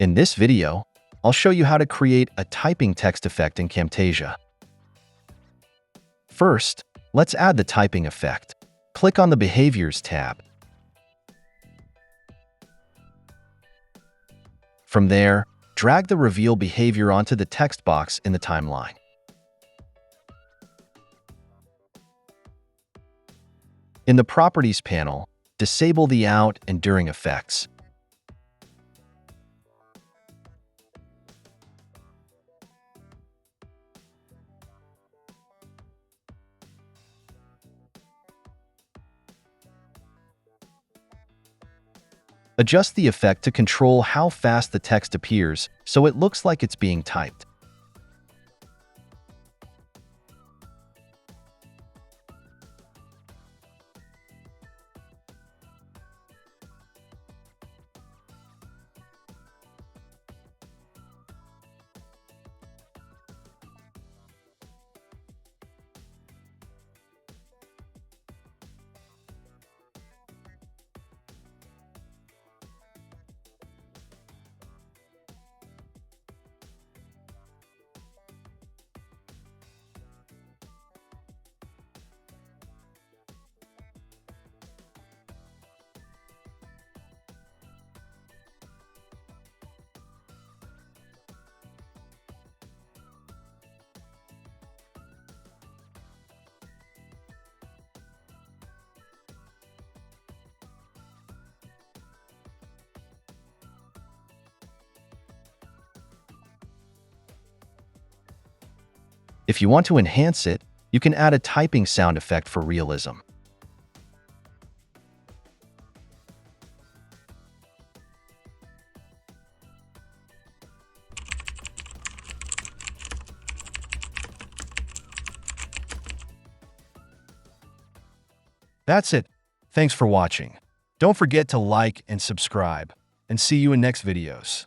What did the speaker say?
In this video, I'll show you how to create a typing text effect in Camtasia. First, let's add the typing effect. Click on the Behaviors tab. From there, drag the reveal behavior onto the text box in the timeline. In the Properties panel, disable the out and during effects. Adjust the effect to control how fast the text appears so it looks like it's being typed. If you want to enhance it, you can add a typing sound effect for realism. That's it. Thanks for watching. Don't forget to like and subscribe, and see you in next videos.